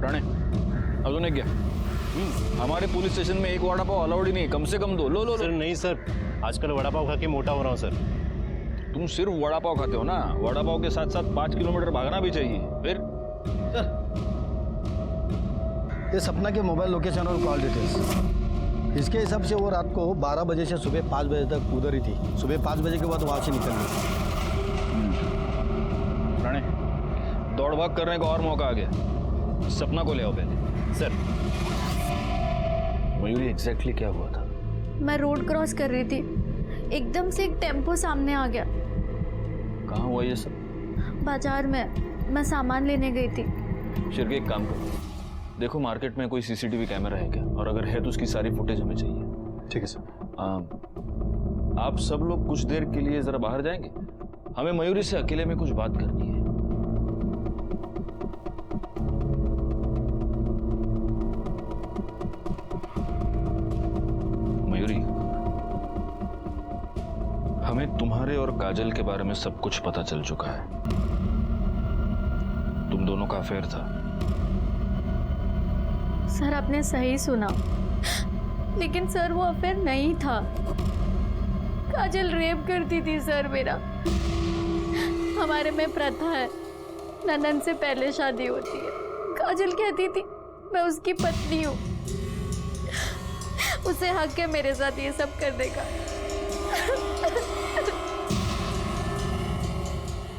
राणे अजून एक घ्या. हमारे पुलिस स्टेशन में एक वड़ा पाव अलाउड ही नहीं, कम से कम दो. लो लो सर लो. नहीं सर, आजकल वड़ा पाव खा के मोटा हो रहा हूँ सर. तुम सिर्फ वड़ा पाव खाते हो ना, वड़ा पाव के साथ साथ 5 किलोमीटर भागना भी चाहिए. फिर ये सपना के मोबाइल लोकेशन और कॉल डिटेल्स, इसके हिसाब से वो रात को 12 बजे से सुबह 5 बजे तक उधर ही थी. सुबह 5 बजे के बाद वहाँ से निकल गई. राणे दौड़ भाग करने का और मौका आ गया. सपना को ले आओ पहले. सर मयूरी एग्जैक्टली क्या हुआ था? मैं रोड क्रॉस कर रही थी, एकदम से एक टेम्पो सामने आ गया. कहाँ हुआ ये सब? बाजार में मैं सामान लेने गई थी. शिरके एक काम करो, देखो मार्केट में कोई सीसीटीवी कैमरा है क्या, और अगर है तो उसकी सारी फुटेज हमें चाहिए. ठीक है सर. आप सब लोग कुछ देर के लिए जरा बाहर जाएंगे, हमें मयूरी से अकेले में कुछ बात करनी है. मयूरी, हमें तुम्हारे और काजल के बारे में सब कुछ पता चल चुका है. तुम दोनों का अफेयर था. सर आपने सही सुना, लेकिन सर वो अफेयर नहीं था. काजल रेप करती थी सर मेरा. हमारे में प्रथा है, ननन से पहले शादी होती है. काजल कहती थी मैं उसकी पत्नी हूँ, उसे हक है मेरे साथ ये सब करने का.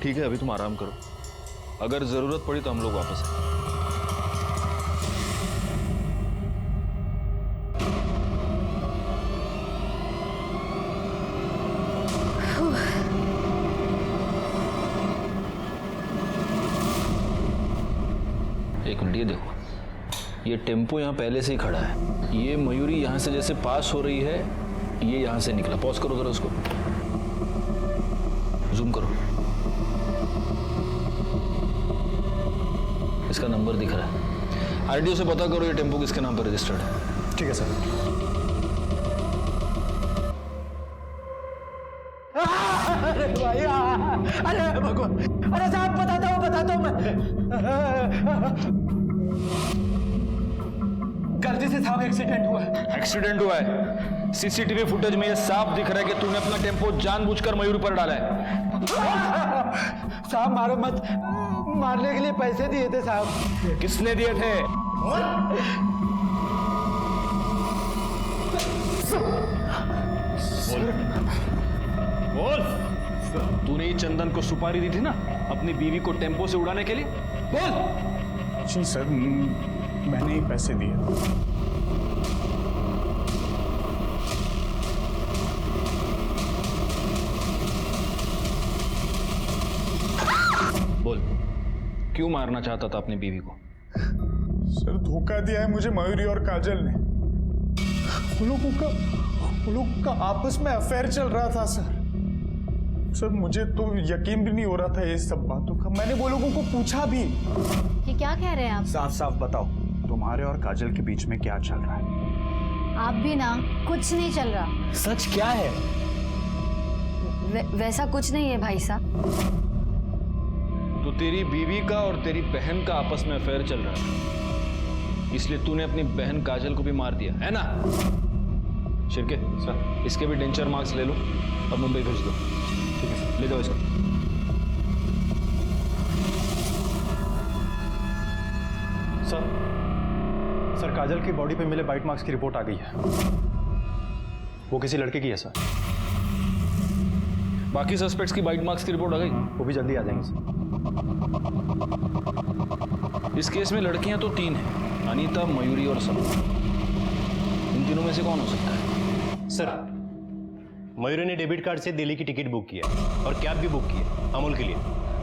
ठीक है, अभी तुम आराम करो, अगर जरूरत पड़ी तो हम लोग वापस आएंगे. एक मिनट, ये देखो, ये टेम्पो यहाँ पहले से ही खड़ा है. ये मयूरी यहाँ से जैसे पास हो रही है, ये यहाँ से निकला. पॉज करो जरा उसको, जूम करो. इसका नंबर दिख रहा है. आरटीओ से पता करो ये टेम्पो किसके नाम पर रजिस्टर्ड है. ठीक है सर. अरे भाई, अरे भगवान, अरे साहब बताता हूँ मैं. गलती से साहब एक्सीडेंट हुआ है. एक्सीडेंट हुआ है? सीसीटीवी फुटेज में ये साफ दिख रहा है कि तूने अपना टेम्पो जानबूझकर मयूरी पर डाला है. साहब मारो मत, मारने के लिए पैसे दिए थे साहब. किसने दिए थे? बोल. तूने ही चंदन को सुपारी दी थी ना अपनी बीवी को टेम्पो से उड़ाने के लिए? बोल. जी सर, मैंने ही पैसे दिए. बोल, क्यों मारना चाहता था अपनी बीवी को? सर धोखा दिया है मुझे मयूरी और काजल ने. वो लोगों का आपस में अफेयर चल रहा था सर. सर मुझे तो यकीन भी नहीं हो रहा था ये सब बातों का. मैंने वो लोगों को पूछा भी. ये क्या कह रहे हैं आप? साफ साफ बताओ, तुम्हारे और काजल के बीच में क्या चल रहा है? आप भी ना, कुछ नहीं चल रहा. सच क्या है? वैसा कुछ नहीं है भाई साहब. तो तेरी बीवी का और तेरी बहन का आपस में अफेयर चल रहा है, इसलिए तूने अपनी बहन काजल को भी मार दिया है ना? शिरके सर, इसके भी डेंचर मार्क्स ले लो और मुंबई भेज दो. ठीक है, ले जाओ इसको. सर काजल की बॉडी पे मिले बाइट मार्क्स की रिपोर्ट आ गई है. वो किसी लड़के की है सर. बाकी सस्पेक्ट्स की बाइट मार्क्स की रिपोर्ट आ गई? वो भी जल्दी आ जाएंगे सर. इस केस में लड़कियां तो 3 हैं, अनीता, मयूरी और सपना. इन तीनों में से कौन हो सकता है? सर मयूरी ने डेबिट कार्ड से दिल्ली की टिकट बुक किया और कैब भी बुक किया अमूल के लिए.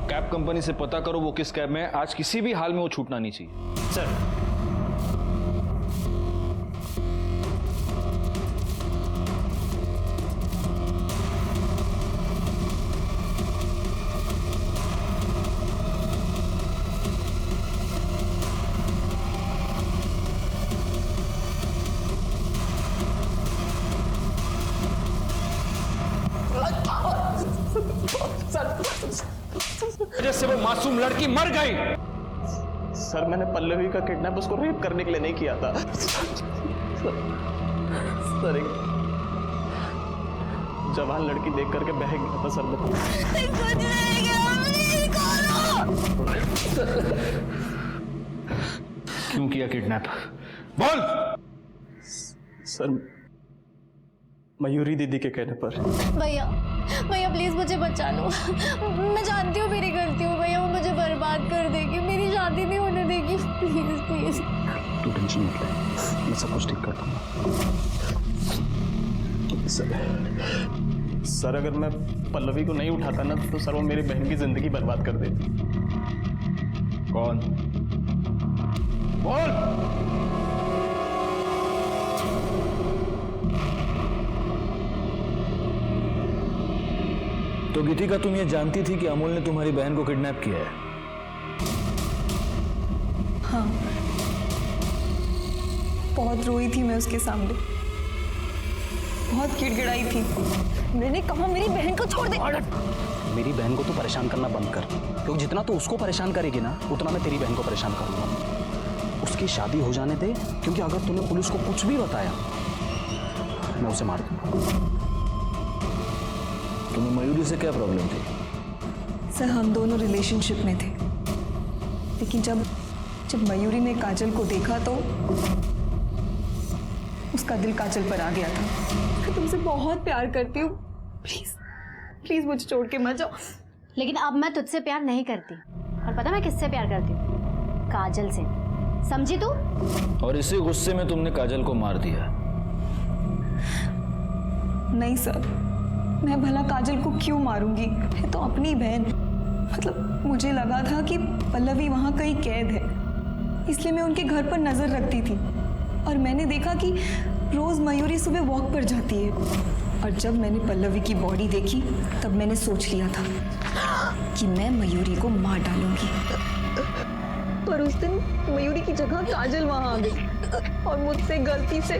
कैब कंपनी से पता करो वो किस कैब में है. आज किसी भी हाल में वो छूटना नहीं चाहिए. सर जैसे वो मासूम लड़की मर गई. सर मैंने पल्लवी का किडनैप उसको रेप करने के लिए नहीं किया था। सर एक जवान लड़की देख करके बह गया था सर। क्यों किया किडनैप? बोल। सर मयूरी दीदी के कहने पर। भैया भैया प्लीज मुझे बचा लो। मैं जानती हूँ मेरी गलती हो भैया, वो मुझे बर्बाद कर देगी, मेरी शादी नहीं होने देगी। Please please. तू टेंशन मत ले, मैं सब कुछ ठीक कर दूंगा। सर अगर मैं पल्लवी को नहीं उठाता ना तो सर वो मेरी बहन की जिंदगी बर्बाद कर देती। कौन? बोल। तो गीतिका तुम ये जानती थी कि अमोल ने तुम्हारी बहन को किडनैप किया है? हाँ, बहुत रोई थी मैं उसके सामने, बहुत गिड़गिड़ाई थी। मैंने कहा मेरी बहन को छोड़ दे। मेरी बहन को तो परेशान करना बंद कर, क्योंकि जितना तू उसको परेशान करेगी ना उतना मैं तेरी बहन को परेशान करूंगा। उसकी शादी हो जाने दे, क्योंकि अगर तूने पुलिस को कुछ भी बताया मैं उसे मार दूंगा। तुम्हें मयूरी से क्या प्रॉब्लम थी? सर हम दोनों रिलेशनशिप में थे, लेकिन जब मयूरी ने काजल को देखा तो उसका दिल काजल पर आ गया था। मैं तुमसे बहुत प्यार करती हूँ, प्लीज प्लीज मुझे छोड़ के मत जाओ। लेकिन अब मैं तुझसे प्यार नहीं करती, और पता मैं किससे प्यार करती हूँ? काजल से, समझी तू? और इसी गुस्से में तुमने काजल को मार दिया? नहीं सर, मैं भला काजल को क्यों मारूंगी? मैं तो अपनी बहन, मतलब मुझे लगा था कि पल्लवी वहाँ कहीं कैद है, इसलिए मैं उनके घर पर नजर रखती थी। और मैंने देखा कि रोज मयूरी सुबह वॉक पर जाती है, और जब मैंने पल्लवी की बॉडी देखी तब मैंने सोच लिया था कि मैं मयूरी को मार डालूंगी। पर उस दिन मयूरी की जगह काजल वहां आ गई और मुझसे गलती से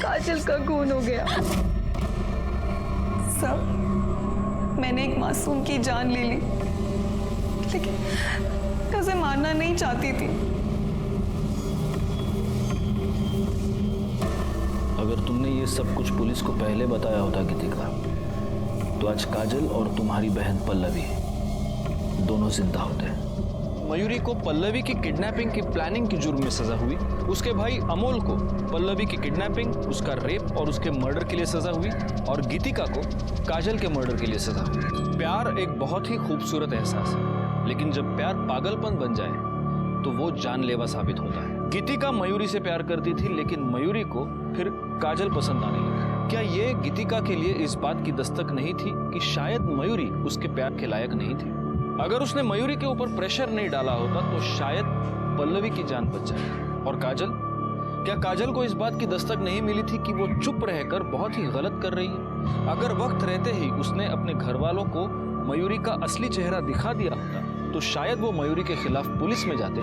काजल का खून हो गया। सब मैंने एक मासूम की जान ले ली, लेकिन मैं उसे मारना नहीं चाहती थी। अगर तुमने ये सब कुछ पुलिस को पहले बताया होता गीतिका, तो आज काजल और तुम्हारी बहन पल्लवी दोनों जिंदा होते। मयूरी को पल्लवी की किडनैपिंग की प्लानिंग की जुर्म में सजा हुई, उसके भाई अमोल को पल्लवी की किडनैपिंग, उसका रेप और उसके मर्डर के लिए सजा हुई, और गीतिका को काजल के मर्डर के लिए सजा हुई। प्यार एक बहुत ही खूबसूरत एहसास है, लेकिन जब प्यार पागलपन बन जाए तो वो जानलेवा साबित होता है। गीतिका मयूरी से प्यार करती थी, लेकिन मयूरी को फिर काजल पसंद आने लगी। क्या ये गीतिका के लिए इस बात की दस्तक नहीं थी कि शायद मयूरी उसके प्यार के लायक नहीं थी? अगर उसने मयूरी के ऊपर प्रेशर नहीं डाला होता तो शायद पल्लवी की जान बच जाए। और काजल, क्या काजल को इस बात की दस्तक नहीं मिली थी कि वो चुप रहकर बहुत ही गलत कर रही है? अगर वक्त रहते ही उसने अपने घर वालों को मयूरी का असली चेहरा दिखा दिया होता तो शायद वो मयूरी के खिलाफ पुलिस में जाते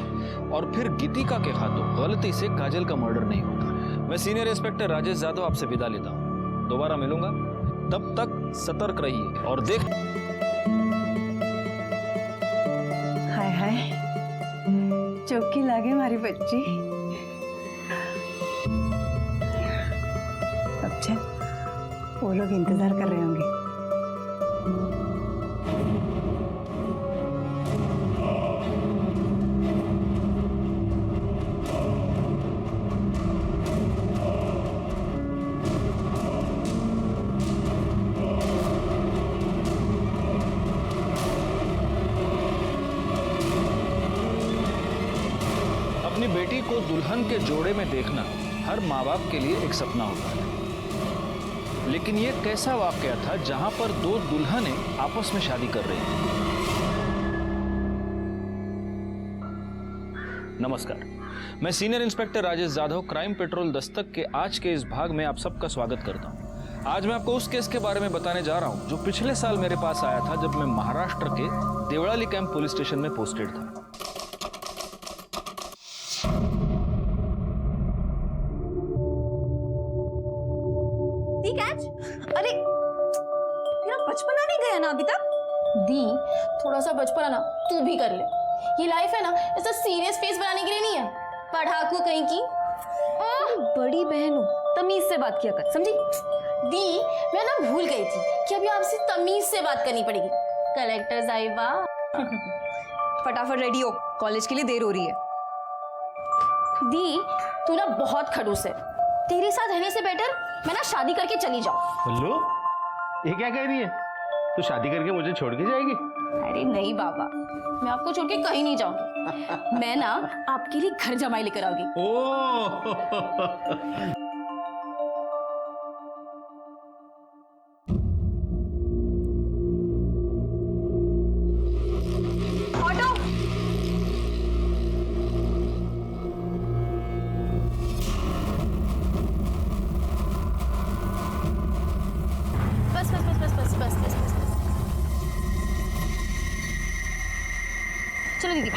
और फिर गीतिका के हाथों गलती से काजल का मर्डर नहीं होता। मैं सीनियर इंस्पेक्टर राजेश यादव आपसे विदा लेता हूँ, दोबारा मिलूंगा, तब तक सतर्क रहिए और देख। हाय हाय, चौकी लागे हमारी बच्ची। अब चल, वो लोग इंतजार कर रहे होंगे। अपनी बेटी को दुल्हन के जोड़े में देखना हर माँ बाप के लिए एक सपना होता है, लेकिन ये कैसा वाकया था जहां पर दो दुल्हनें आपस में शादी कर रही थी। नमस्कार, मैं senior inspector Rajesh Yadav crime petrol Dastak के आज के इस भाग में आप सबका स्वागत करता हूं। आज मैं आपको उस केस के बारे में बताने जा रहा हूं जो पिछले साल मेरे पास आया था जब मैं महाराष्ट्र के देवळाली कैंप पुलिस स्टेशन में पोस्टेड था। अरे तेरा बचपना नहीं गया ना अभी तक? दी, थोड़ा सा बचपना ना तू भी कर ले। ये लाइफ है ना ऐसा सीरियस फेस बनाने के लिए नहीं है, पढ़ाकू कहीं की। बड़ी बहन हो, तमीज से बात किया कर, समझी? दी, मैं ना भूल गई थी कि अभी आपसे तमीज से बात करनी पड़ेगी। कलेक्टर साहिबा। फटाफट रेडी हो, कॉलेज के लिए देर हो रही है। दी, तू ना बहुत खड़ूस है। तेरे साथ रहने से बेटर मैं ना शादी करके चली जाऊं। पल्लू, ये क्या कह रही है? तू शादी करके मुझे छोड़ के जाएगी? अरे नहीं बाबा, मैं आपको छोड़ के कहीं नहीं जाऊंगी। मैं ना आपके लिए घर जमाई लेकर आऊंगी। ओह चलो दीदी।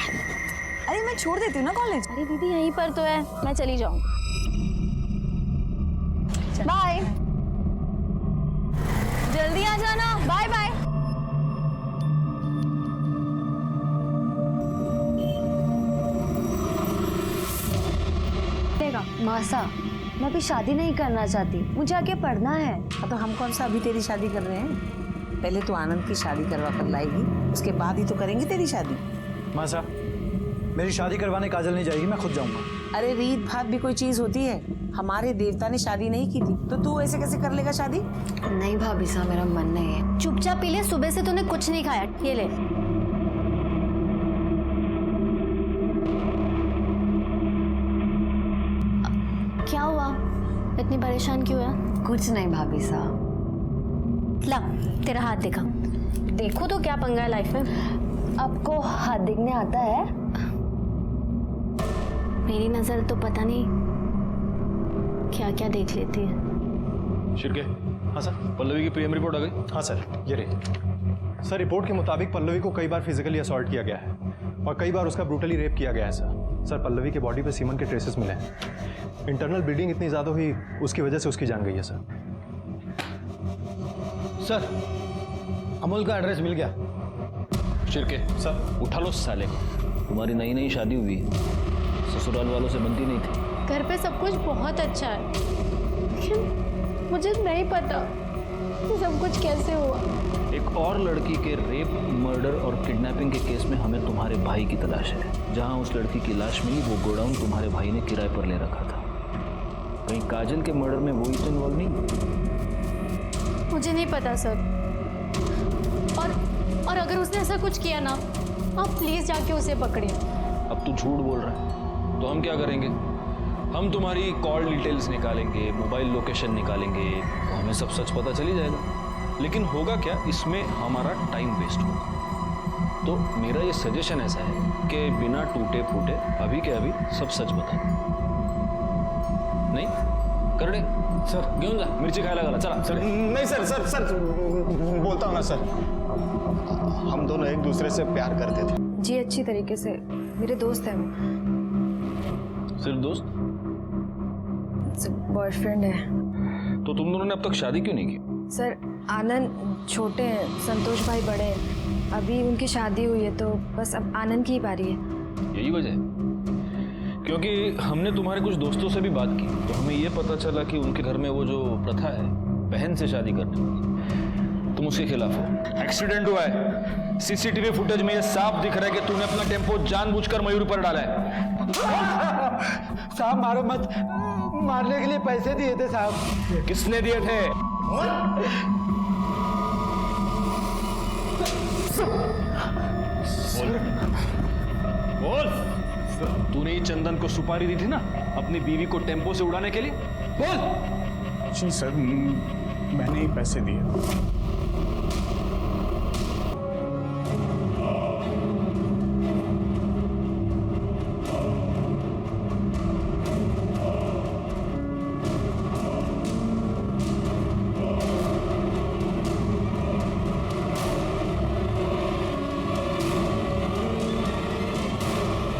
अरे मैं छोड़ देती हूँ ना कॉलेज। अरे दीदी यहीं पर तो है, मैं चली जाऊंगी। बाय, जल्दी आ जाना। Bye bye. मासा, मैं अभी शादी नहीं करना चाहती, मुझे आगे पढ़ना है। तो हम कौन सा अभी तेरी शादी कर रहे हैं? पहले तो आनंद की शादी करवा कर लाएगी, उसके बाद ही तो करेंगे तेरी शादी। मासा, मेरी शादी करवाने काजल नहीं जाएगी, मैं खुद जाऊंगा। अरे रीत भात भी कोई चीज होती है? हमारे देवता ने शादी नहीं की थी, तो तू ऐसे कैसे कर लेगा शादी? नहीं भाभी साहब, मेरा मन नहीं है। चुपचाप पी ले, सुबह से तूने कुछ नहीं खाया, ये ले। क्या हुआ, इतनी परेशान क्यों है? कुछ नहीं भाभी साहब। ला, तेरा हाथ दिखा। देखो तो क्या पंगा है लाइफ में। आपको हाथ देखने आता है? मेरी नजर तो पता नहीं क्या क्या देख लेती है। शिर्के, हाँ सर। पल्लवी की पीएम रिपोर्ट आ गई? हाँ सर, ये रही। सर, रिपोर्ट के मुताबिक पल्लवी को कई बार फिजिकली असॉल्ट किया गया है और कई बार उसका ब्रूटली रेप किया गया है सर। पल्लवी के बॉडी पे सीमन के ट्रेसेस मिले हैं। इंटरनल ब्लीडिंग इतनी ज़्यादा हुई, उसकी वजह से उसकी जान गई है सर। सर, अमोल का एड्रेस मिल गया। शिर्के, सर। उठा लो साले को। तुम्हारी नई नई शादी हुई है, ससुराल वालों से बनती नहीं थी। घर पे सब कुछ बहुत अच्छा है, लेकिन मुझे नहीं पता कि सब कुछ कैसे हुआ। एक और लड़की के रेप, मर्डर और किडनैपिंग के केस में हमें तुम्हारे भाई की तलाश है। जहां उस लड़की की लाश मिली, वो गोडाउन तुम्हारे भाई ने किराए पर ले रखा था। कहीं काजल के मर्डर में वो ही तो इन्वॉल्व नहीं? मुझे नहीं पता सर। और अगर उसने ऐसा कुछ किया ना, आप प्लीज जाके उसे पकड़िए। अब तू झूठ बोल रहा है, तो हम क्या करेंगे? हम तुम्हारी कॉल डिटेल्स निकालेंगे, मोबाइल लोकेशन निकालेंगे, तो हमें सब सच पता चली जाएगा। लेकिन होगा क्या, इसमें हमारा टाइम वेस्ट होगा। तो मेरा ये सजेशन ऐसा है कि बिना टूटे फूटे अभी के अभी सब सच बता। नहीं कर दे सर, घेऊन जा, मिर्ची खायला घाला, चला। सर नहीं सर, सर सर बोलता हूँ ना सर, हम दोनों एक दूसरे से प्यार करते थे। जी अच्छी तरीके से, मेरे दोस्त हैं वो। सिर्फ दोस्त? बॉयफ्रेंड है। तो तुम दोनों ने अब तक शादी क्यों नहीं की? सर, आनंद छोटे हैं, संतोष भाई बड़े हैं। अभी उनकी शादी हुई है, तो बस अब आनंद की ही बारी है। यही वजह है? क्योंकि हमने तुम्हारे कुछ दोस्तों से भी बात की, तो हमें ये पता चला कि उनके घर में वो जो प्रथा है बहन से शादी करने, तुम उसके खिलाफ हो। एक्सीडेंट हुआ है, सीसीटीवी फुटेज में ये साफ दिख रहा है कि तूने अपना टेम्पो जानबूझकर मयूर पर डाला है। साहब मारो मत, मारने के लिए पैसे दिए थे साहब। किसने दिए थे? बोल। तूने ही चंदन को सुपारी दी थी ना अपनी बीवी को टेम्पो से उड़ाने के लिए? बोल। जी सर, मैंने ही पैसे दिए।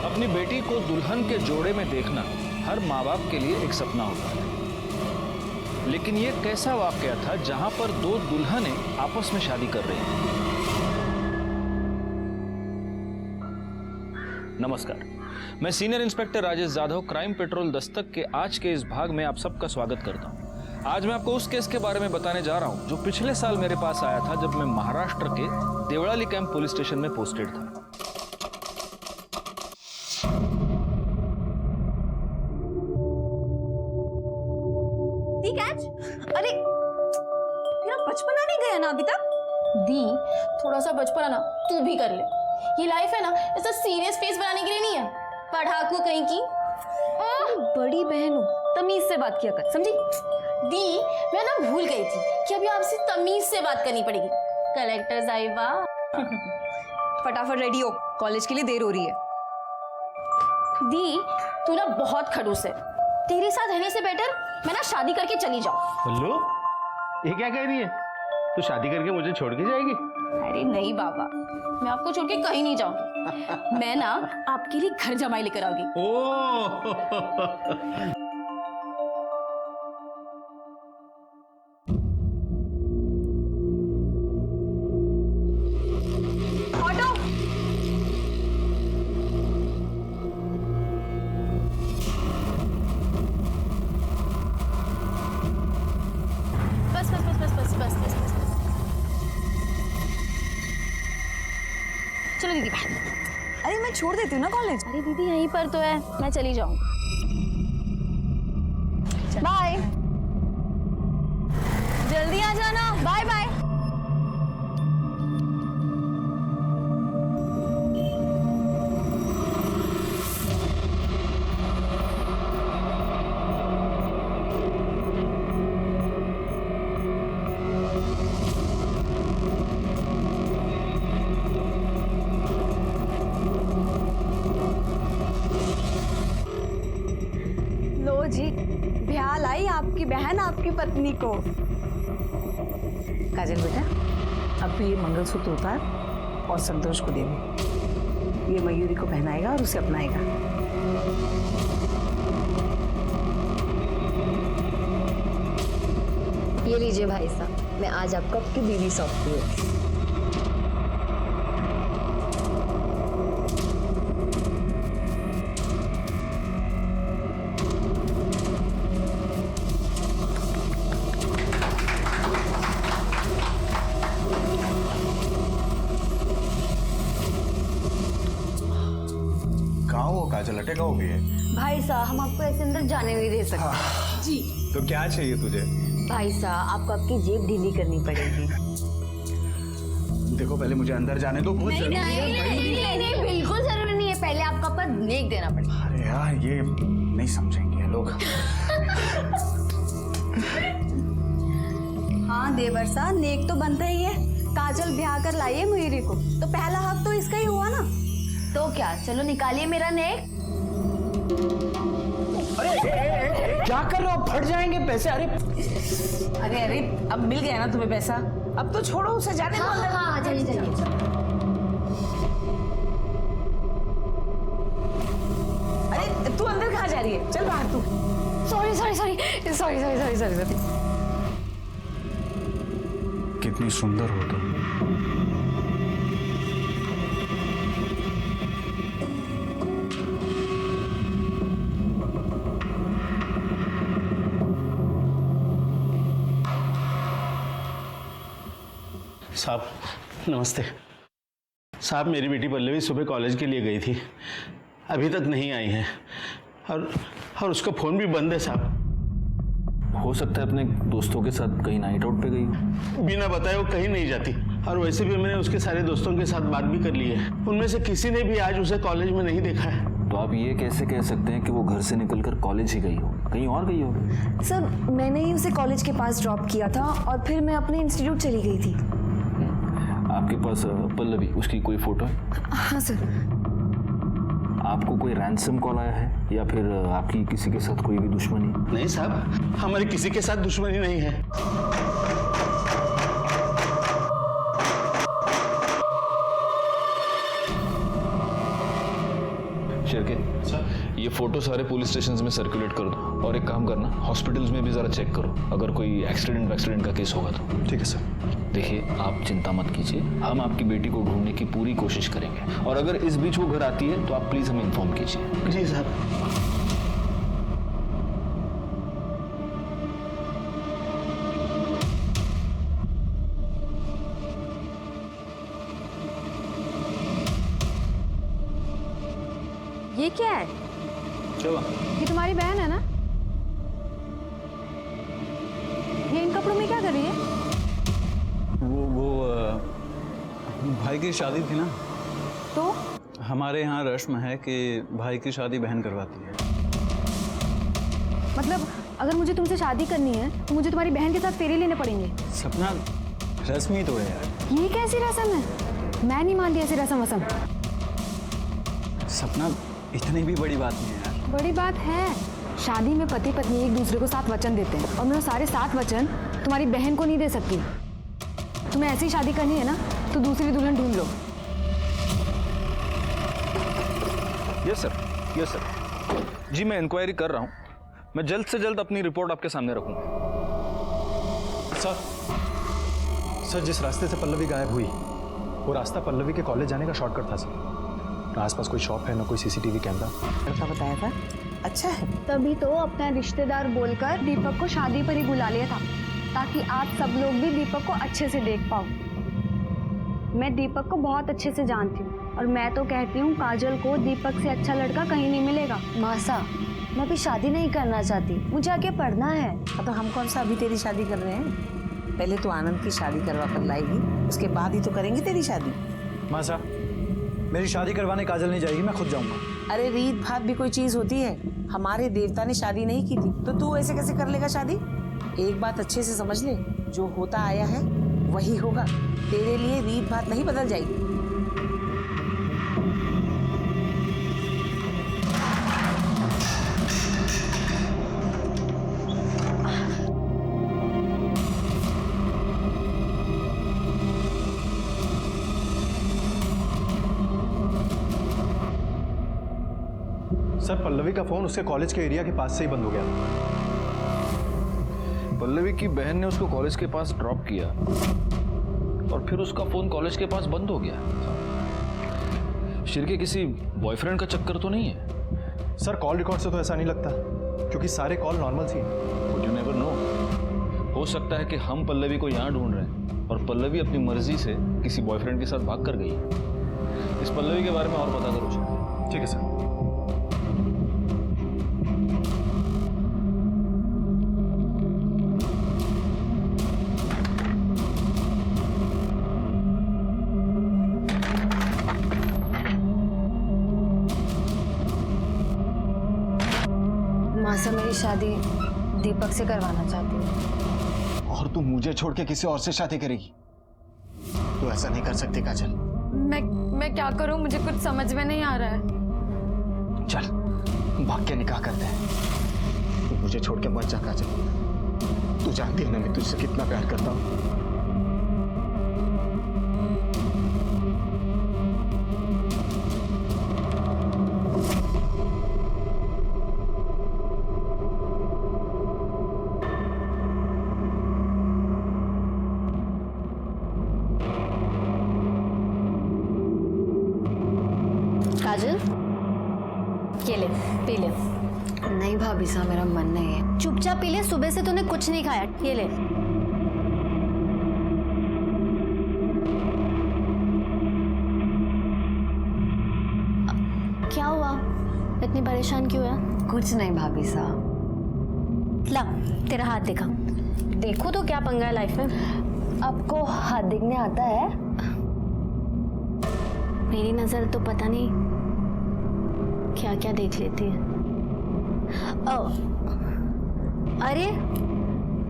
अपनी बेटी को दुल्हन के जोड़े में देखना हर माँ बाप के लिए एक सपना होता है, लेकिन ये कैसा वाकया था जहां पर दो दुल्हनें आपस में शादी कर रही हैं। नमस्कार, मैं senior inspector Rajesh Jadhav crime petrol Dastak के आज के इस भाग में आप सबका स्वागत करता हूं। आज मैं आपको उस केस के बारे में बताने जा रहा हूं जो पिछले साल मेरे पास आया था जब मैं महाराष्ट्र के देवळाली कैंप पुलिस स्टेशन में पोस्टेड था। अरे तेरा बचपना नहीं गया ना अभी तक? दी, थोड़ा सा बचपना ना तू भी कर ले। ये लाइफ है ना, ऐसा सीरियस फेस बनाने के लिए नहीं है। पढ़ाकू कहीं की। बड़ी बहन हो, तमीज से बात किया कर, समझी? दी, मैं ना भूल गई थी कि अभी आपसे तमीज से बात करनी पड़ेगी। कलेक्टर साहिबा। फटाफट रेडी हो, कॉलेज के लिए देर हो रही है। दी, तू ना बहुत खड़ूस है। तेरे साथ रहने से बेटर मैं ना शादी करके चली जाऊं। हेलो, ये क्या कह रही है? तू शादी करके मुझे छोड़ के जाएगी? अरे नहीं बाबा, मैं आपको छोड़ के कहीं नहीं जाऊंगी। मैं ना आपके लिए घर जमाई लेकर आऊंगी। ओह ऑटो। बस बस बस बस बस बस बस बस बस। चलो दीदी बाय। अरे मैं छोड़ देती हूँ ना कॉलेज। अरे दीदी यहीं पर तो है, मैं चली जाऊंगी। बाय। जल्दी आ जाना। Bye bye. लो जी, ब्याह लाई आपकी बहन आपकी पत्नी को। काजल बेटा, अब तो ये मंगलसूत्र उतार और संतोष को दे दे। ये मयूरी को पहनाएगा और उसे अपनाएगा। ये लीजिए भाई साहब, मैं आज आपको आपकी बीवी सौंपती हूँ। कहाँ हो काजल, अटका हो गई है? भाई साहब, हम आपको ऐसे अंदर जाने नहीं दे सकते। जी। तो क्या चाहिए तुझे? भाई साहब, आपको आपकी जेब ढीली करनी पड़ेगी। देखो पहले मुझे अंदर जाने दो। बहुत जरूरी है। नहीं, बिल्कुल जरूरी नहीं है। पहले आपको पर नेक देना पड़ेगा। अरे यार, ये नहीं समझेंगे लोग। हाँ देवर साहब, नेक तो बनता ही है। काजल ब्याह कर लाई है मयूरी को, तो पहला हक तो इसका ही हुआ ना। तो क्या, चलो निकालिए मेरा नेक। अरे क्या कर रहे हो? फट जाएंगे पैसे। अरे अरे अरे, अब मिल गया ना तुम्हें पैसा, अब तो छोड़ो उसे, जाने दो अंदर। हाँ, चलिए चलिए। अरे तू अंदर कहाँ जा रही है? चल बाहर तू। Sorry sorry sorry sorry sorry sorry sorry sorry. कितनी सुंदर हो तुम। साहब नमस्ते। साहब, मेरी बेटी पल्लवी सुबह कॉलेज के लिए गई थी, अभी तक नहीं आई है और उसका फ़ोन भी बंद है साहब। हो सकता है अपने दोस्तों के साथ कहीं नाइट आउट पे गई हो। बिना बताए वो कहीं नहीं जाती, और वैसे भी मैंने उसके सारे दोस्तों के साथ बात भी कर ली है। उनमें से किसी ने भी आज उसे कॉलेज में नहीं देखा है। तो आप ये कैसे कह सकते हैं कि वो घर से निकलकर कॉलेज ही गई हो? कहीं और गई हो? सर, मैंने ही उसे कॉलेज के पास ड्रॉप किया था और फिर मैं अपने इंस्टीट्यूट चली गई थी। आपके पास पल्लवी, उसकी कोई फोटो है? हाँ सर। आपको कोई रैंसम कॉल आया है या फिर आपकी किसी के साथ कोई भी दुश्मनी? नहीं साहब, हमारी किसी के साथ दुश्मनी नहीं है। शिरके, ये ये फोटो सारे पुलिस स्टेशन में सर्कुलेट कर दो और एक काम करना, हॉस्पिटल्स में भी ज़रा चेक करो, अगर कोई एक्सीडेंट का केस होगा तो। ठीक है सर। देखिए आप चिंता मत कीजिए, हम आपकी बेटी को ढूंढने की पूरी कोशिश करेंगे और अगर इस बीच वो घर आती है तो आप प्लीज़ हमें इन्फॉर्म कीजिए। जी सर। ये क्या है? चलो। ये तुम्हारी बहन है ना? ये इन कपड़ों में क्या कर रही है? वो भाई की शादी थी ना, तो हमारे यहाँ रस्म है कि भाई की शादी बहन करवाती है। मतलब अगर मुझे तुमसे शादी करनी है तो मुझे तुम्हारी बहन के साथ फेरे लेने पड़ेंगे? सपना, रस्म ही तो है यार। ये कैसी रस्म है? मैं नहीं मानती ऐसी रस्म वसम। सपना, इतनी भी बड़ी बात नहीं है यार। बड़ी बात है। शादी में पति पत्नी एक दूसरे को 7 वचन देते हैं और मैं वो सारे 7 वचन तुम्हारी बहन को नहीं दे सकती। तुम्हें ऐसी शादी करनी है ना तो दूसरी दुल्हन ढूंढ लो। Yes sir. जी मैं इंक्वायरी कर रहा हूँ, मैं जल्द से जल्द अपनी रिपोर्ट आपके सामने रखूँगा। सर जिस रास्ते से पल्लवी गायब हुई वो रास्ता पल्लवी के कॉलेज जाने का शॉर्टकट था सर। ना आसपास कोई शॉप है ना कोई सीसीटीवी कैमरा। लड़का बताया था, अच्छा है। तभी तो अपना रिश्तेदार बोलकर दीपक को शादी पर ही बुला लिया था ताकि आप सब लोग भी दीपक को अच्छे से देख पाओ। मैं दीपक को बहुत अच्छे से जानती हूँ और मैं तो कहती हूँ काजल को दीपक से अच्छा लड़का कहीं नहीं मिलेगा। मासा, मैं अभी शादी नहीं करना चाहती, मुझे आगे पढ़ना है। तो हम कौन सा अभी तेरी शादी कर रहे हैं? पहले तो आनंद की शादी करवा कर लाएगी, उसके बाद ही तो करेंगे तेरी शादी। मासा, मेरी शादी करवाने काजल नहीं जाएगी, मैं खुद जाऊंगा। अरे रीत भात भी कोई चीज होती है? हमारे देवता ने शादी नहीं की थी तो तू ऐसे कैसे कर लेगा शादी? एक बात अच्छे से समझ ले, जो होता आया है वही होगा। तेरे लिए रीत भात नहीं बदल जाएगी। सर पल्लवी का फोन उसके कॉलेज के एरिया के पास से ही बंद हो गया। पल्लवी की बहन ने उसको कॉलेज के पास ड्रॉप किया और फिर उसका फोन कॉलेज के पास बंद हो गया। शिर्के किसी बॉयफ्रेंड का चक्कर तो नहीं है? सर कॉल रिकॉर्ड से तो ऐसा नहीं लगता क्योंकि सारे कॉल नॉर्मल सी हैं। यू नेवर नो, हो सकता है कि हम पल्लवी को यहाँ ढूंढ रहे हैं और पल्लवी अपनी मर्जी से किसी बॉयफ्रेंड के साथ भाग कर गई। इस पल्लवी के बारे में और पता करो। ठीक है सर। मासा, मेरी शादी दीपक से करवाना चाहती हूँ। और तू मुझे छोड़ के किसी और से शादी करेगी? तू ऐसा नहीं कर सकती काजल। मैं क्या करूं, मुझे कुछ समझ में नहीं आ रहा है। चल भाग के निकाह करते हैं। तू मुझे छोड़ के मत जा काजल। तू जानती है ना मैं तुझसे कितना प्यार करता हूँ। काजल, ये ले, पी ले। नहीं भाभी साहब, मेरा मन नहीं है। चुपचाप पी ले, सुबह से तूने कुछ नहीं खाया। ये ले। क्या हुआ, इतनी परेशान क्यों है? कुछ नहीं भाभी साहब। ला, तेरा हाथ दिखा। देखो तो क्या पंगा है लाइफ में। आपको हाथ दिखने आता है? मेरी नजर तो पता नहीं क्या क्या देख लेती है। ओ, अरे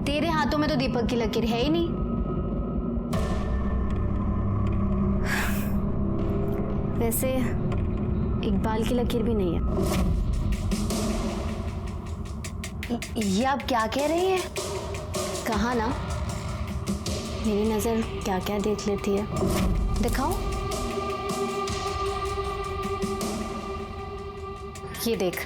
तेरे हाथों में तो दीपक की लकीर है ही नहीं। वैसे इकबाल की लकीर भी नहीं है। ये आप क्या कह रही हैं? कहा ना, मेरी नजर क्या क्या देख लेती है। दिखाओ। ये देख,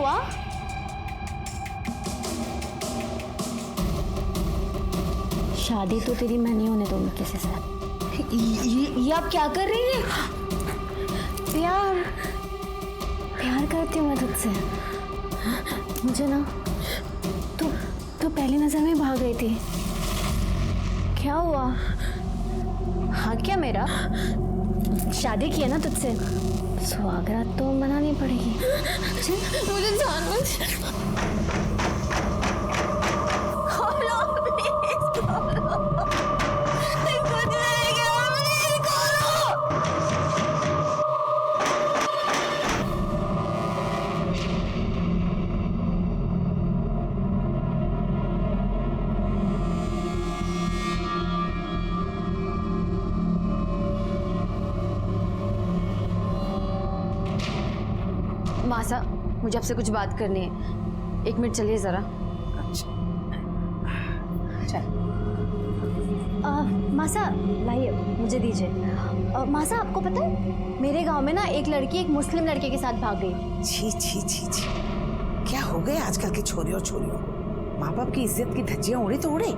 हुआ? शादी तो तेरी मैं नहीं होने दूंगी किसी से। ये आप क्या कर रही है? प्यार करती हूँ मैं तुझसे। मुझे ना तू पहली नजर में भाग गई थी। क्या हुआ? हाँ क्या मेरा? शादी की है ना तुझसे, स्वागत तो मनानी पड़ेगी। मुझे जानबूझ मासा, मुझे आपसे कुछ बात करनी है। 1 मिनट चलिए जरा। मासा लाइए, मुझे दीजिए। मासा, आपको पता है मेरे गांव में ना एक लड़की एक मुस्लिम लड़के के साथ भाग गई। छी छी छी छी, क्या हो गए आजकल के छोरे और छोरियों को? माँ बाप की इज्जत की धज्जियां उड़े तो उड़े,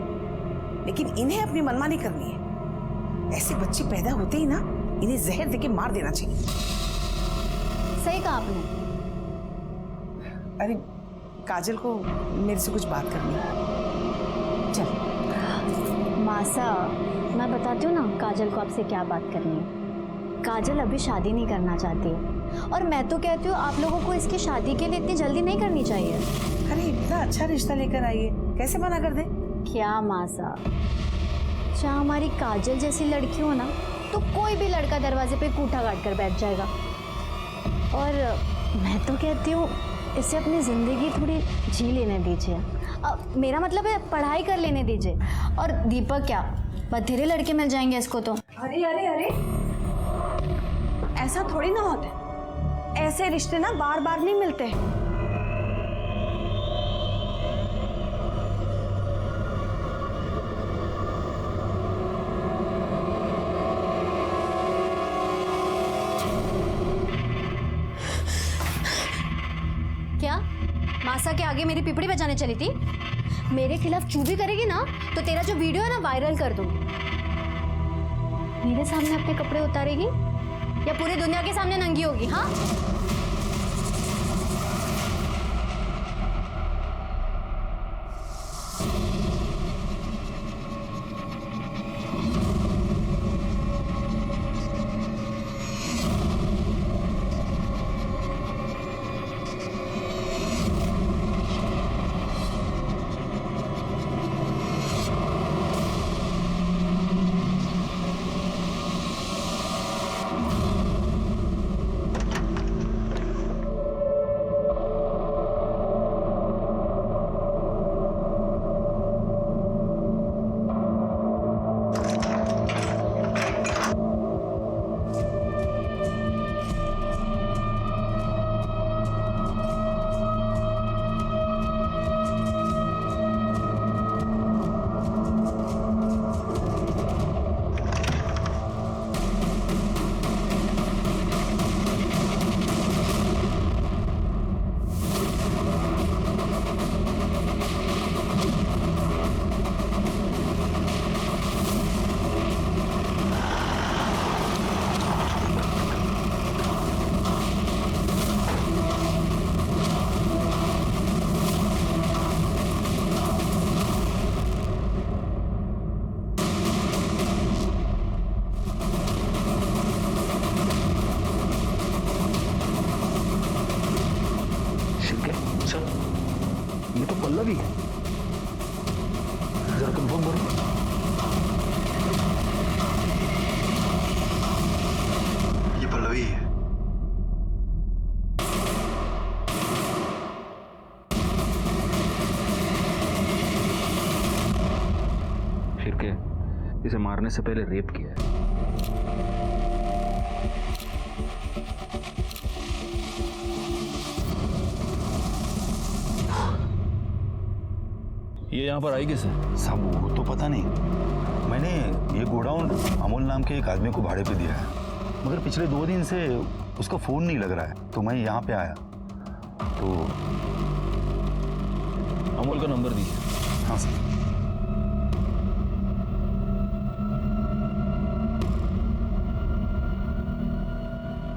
लेकिन इन्हें अपनी मनमानी करनी है। ऐसे बच्चे पैदा होते ही ना इन्हें जहर देके मार देना चाहिए। सही कहा आपने। अरे काजल को मेरे से कुछ बात करनी है, चल। मासा, मैं बताती हूँ ना काजल को आपसे क्या बात करनी है। काजल अभी शादी नहीं करना चाहती है, और मैं तो कहती हूँ आप लोगों को इसकी शादी के लिए इतनी जल्दी नहीं करनी चाहिए। अरे इतना अच्छा रिश्ता लेकर आई है, कैसे मना कर दे? क्या मासा, जहाँ हमारी काजल जैसी लड़की हो ना तो कोई भी लड़का दरवाजे पे कूठा काट कर बैठ जाएगा। और मैं तो कहती हूँ इसे अपनी ज़िंदगी थोड़ी जी लेने दीजिए। मेरा मतलब है पढ़ाई कर लेने दीजिए। और दीपक क्या, बथेरे लड़के मिल जाएंगे इसको तो। अरे अरे अरे, ऐसा थोड़ी ना होता है। ऐसे रिश्ते ना बार बार नहीं मिलते। क्या मासा के आगे मेरी पिपड़ी बजाने चली थी? मेरे खिलाफ चूभी करेगी ना तो तेरा जो वीडियो है ना वायरल कर दूंगी। मेरे सामने अपने कपड़े उतारेगी या पूरी दुनिया के सामने नंगी होगी? हाँ, ये तो पल्लवी है। जरा कंफर्म करो। ये पल्लवी है। शिर्के, इसे मारने से पहले रेप किया है। ये यहाँ पर आई कैसे? साहब वो तो पता नहीं, मैंने ये गोडाउन अमोल नाम के एक आदमी को भाड़े पे दिया है, मगर पिछले 2 दिन से उसका फ़ोन नहीं लग रहा है, तो मैं यहाँ पे आया तो अमोल का नंबर दीजिए। हाँ सर।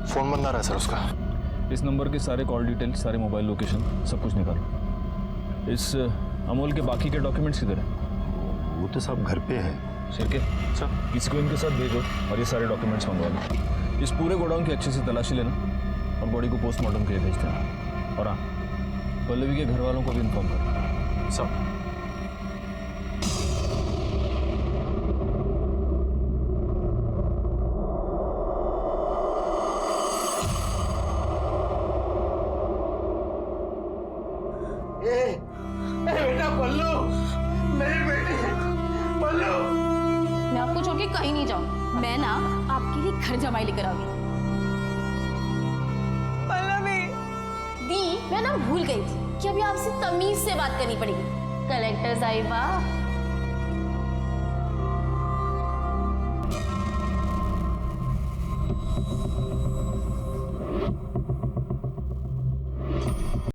फोन बंद आ रहा है सर उसका। इस नंबर के सारे कॉल डिटेल, सारे मोबाइल लोकेशन, सब कुछ निकालो। इस अमोल के बाकी के डॉक्यूमेंट्स किधर हैं? वो तो सब घर पे है। शिरके सर, किसी को इनके साथ भेजो और ये सारे डॉक्यूमेंट्स मंगवा लो। इस पूरे गोडाउन की अच्छे से तलाशी लेना और बॉडी को पोस्टमार्टम के लिए भेज देना। और हाँ, पल्लवी के घर वालों को भी इन्फॉर्म करो। सब बेटा पल्लू, मेरी बेटी पल्लू। मैं आपको छोड़ के कहीं नहीं जाऊँ। मैं ना आपके लिए घर जमाई लेकर आ गई। पल्लवी दी, मैं ना भूल गई थी कि अभी आपसे तमीज से बात करनी पड़ेगी। कलेक्टर साहिबा,